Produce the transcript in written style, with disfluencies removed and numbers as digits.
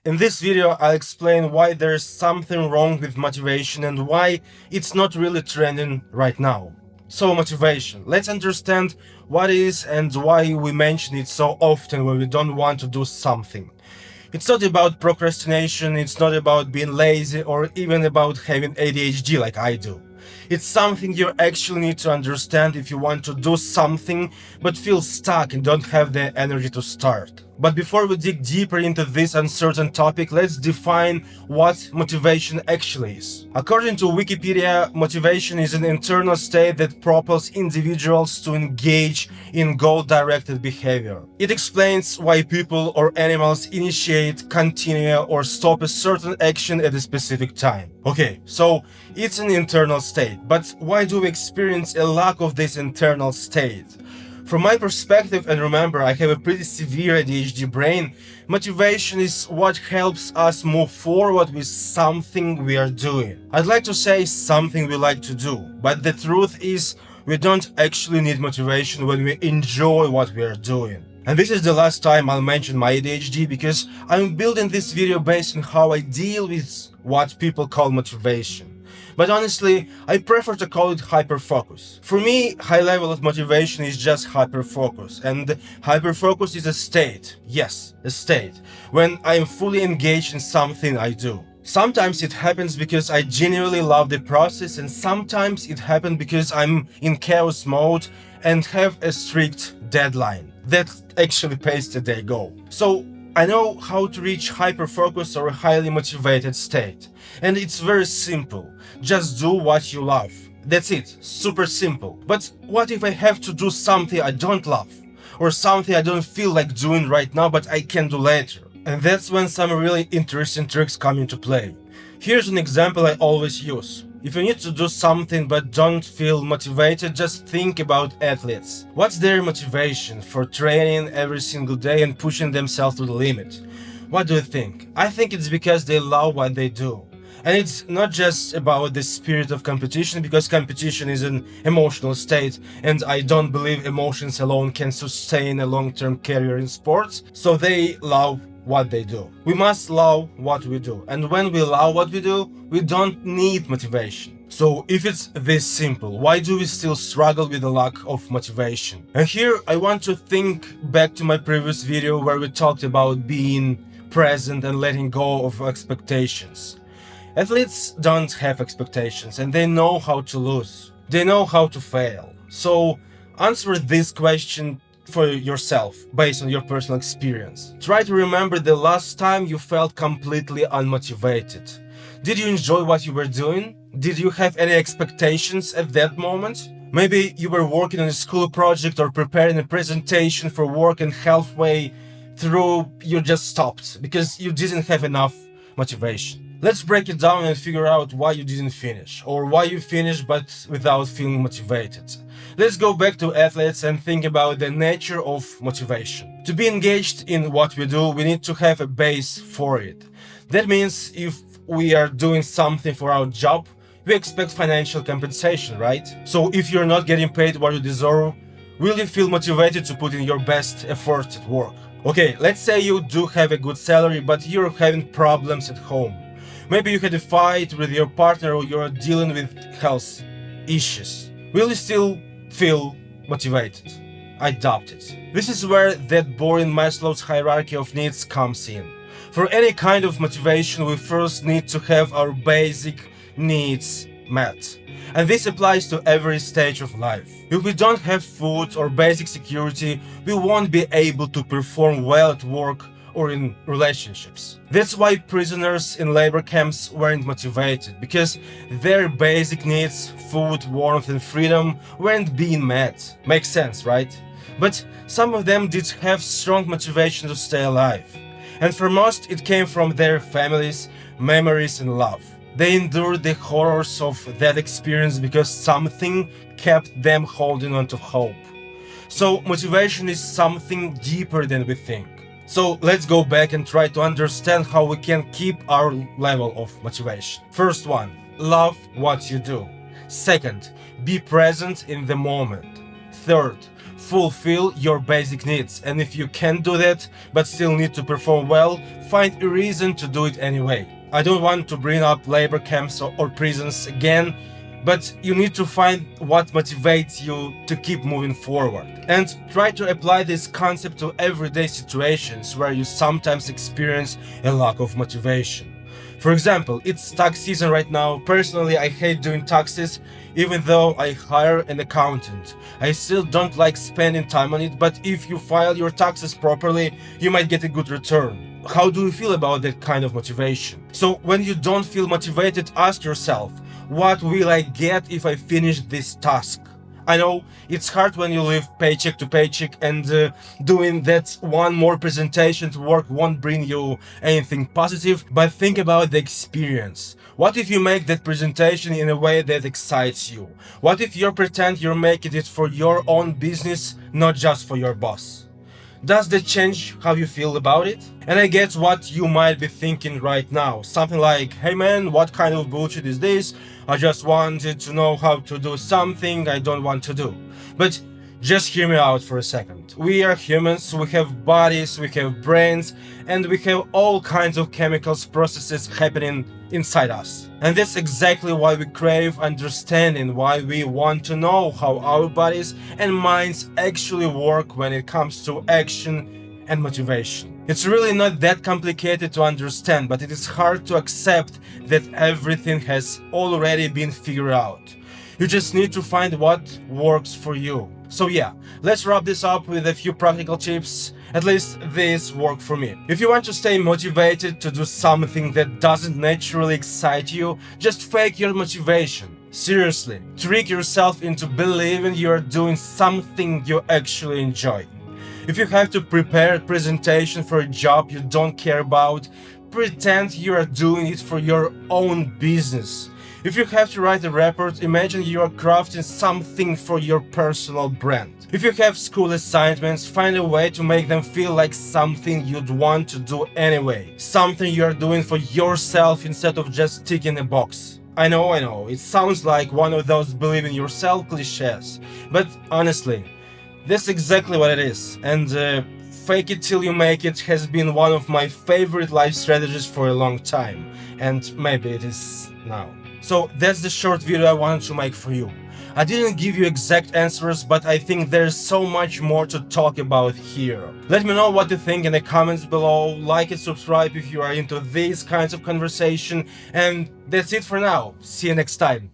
In this video, I'll explain why there's something wrong with motivation and why it's not really trending right now. So motivation. Let's understand what it is and why we mention it so often when we don't want to do something. It's not about procrastination, it's not about being lazy or even about having ADHD like I do. It's something you actually need to understand if you want to do something but feel stuck and don't have the energy to start. But before we dig deeper into this uncertain topic, let's define what motivation actually is. According to Wikipedia, motivation is an internal state that propels individuals to engage in goal-directed behavior. It explains why people or animals initiate, continue, or stop a certain action at a specific time. Okay, so it's an internal state, but why do we experience a lack of this internal state? From my perspective, and remember, I have a pretty severe ADHD brain, motivation is what helps us move forward with something we are doing. I'd like to say something we like to do, but the truth is we don't actually need motivation when we enjoy what we are doing. And this is the last time I'll mention my ADHD because I'm building this video based on how I deal with what people call motivation. But honestly, I prefer to call it hyperfocus. For me, high level of motivation is just hyperfocus, and hyperfocus is a state, yes, a state, when I am fully engaged in something I do. Sometimes it happens because I genuinely love the process, and sometimes it happens because I'm in chaos mode and have a strict deadline that actually pays the day goal. So I know how to reach hyperfocus or a highly motivated state. And it's very simple. Just do what you love. That's it. Super simple. But what if I have to do something I don't love? Or something I don't feel like doing right now but I can do later? And that's when some really interesting tricks come into play. Here's an example I always use. If you need to do something but don't feel motivated, just think about athletes. What's their motivation for training every single day and pushing themselves to the limit? What do you think? I think it's because they love what they do. And it's not just about the spirit of competition, because competition is an emotional state, and I don't believe emotions alone can sustain a long-term career in sports, so they love what they do. We must love what we do, and when we love what we do, we don't need motivation. So if it's this simple, why do we still struggle with the lack of motivation? And here I want to think back to my previous video where we talked about being present and letting go of expectations. Athletes don't have expectations and they know how to lose. They know how to fail. So answer this question for yourself based on your personal experience. Try to remember the last time you felt completely unmotivated. Did you enjoy what you were doing? Did you have any expectations at that moment? Maybe you were working on a school project or preparing a presentation for work and halfway through you just stopped because you didn't have enough motivation. Let's break it down and figure out why you didn't finish, or why you finished but without feeling motivated. Let's go back to athletes and think about the nature of motivation. To be engaged in what we do, we need to have a base for it. That means if we are doing something for our job, we expect financial compensation, right? So if you're not getting paid what you deserve, will you feel motivated to put in your best efforts at work? Okay, let's say you do have a good salary, but you're having problems at home. Maybe you had a fight with your partner or you're dealing with health issues. Will you still feel motivated? I doubt it. This is where that boring Maslow's hierarchy of needs comes in. For any kind of motivation, we first need to have our basic needs met. And this applies to every stage of life. If we don't have food or basic security, we won't be able to perform well at work or in relationships. That's why prisoners in labor camps weren't motivated, because their basic needs, food, warmth and freedom, weren't being met. Makes sense, right? But some of them did have strong motivation to stay alive. And for most, it came from their families, memories and love. They endured the horrors of that experience because something kept them holding on to hope. So motivation is something deeper than we think. So let's go back and try to understand how we can keep our level of motivation. First one, love what you do. Second, be present in the moment. Third, fulfill your basic needs. And if you can't do that, but still need to perform well, find a reason to do it anyway. I don't want to bring up labor camps or prisons again, but you need to find what motivates you to keep moving forward. And try to apply this concept to everyday situations where you sometimes experience a lack of motivation. For example, it's tax season right now. Personally, I hate doing taxes, even though I hire an accountant. I still don't like spending time on it, but if you file your taxes properly, you might get a good return. How do you feel about that kind of motivation? So when you don't feel motivated, ask yourself, what will I get if I finish this task? I know it's hard when you live paycheck to paycheck, and doing that one more presentation to work won't bring you anything positive, but think about the experience. What if you make that presentation in a way that excites you? What if you pretend you're making it for your own business, not just for your boss? Does that change how you feel about it? And I get what you might be thinking right now. Something like, hey man, what kind of bullshit is this? I just wanted to know how to do something I don't want to do. But just hear me out for a second. We are humans, we have bodies, we have brains, and we have all kinds of chemicals processes happening inside us. And that's exactly why we crave understanding, why we want to know how our bodies and minds actually work when it comes to action and motivation. It's really not that complicated to understand, but it is hard to accept that everything has already been figured out. You just need to find what works for you. So yeah, let's wrap this up with a few practical tips. At least this worked for me. If you want to stay motivated to do something that doesn't naturally excite you, just fake your motivation. Seriously, trick yourself into believing you are doing something you actually enjoy. If you have to prepare a presentation for a job you don't care about, pretend you are doing it for your own business. If you have to write a report, imagine you are crafting something for your personal brand. If you have school assignments, find a way to make them feel like something you'd want to do anyway. Something you are doing for yourself instead of just ticking a box. I know, it sounds like one of those believe in yourself cliches, but honestly, that's exactly what it is. And fake it till you make it has been one of my favorite life strategies for a long time, and maybe it is now. So that's the short video I wanted to make for you. I didn't give you exact answers, but I think there's so much more to talk about here. Let me know what you think in the comments below, like and subscribe if you are into these kinds of conversation, and that's it for now. See you next time.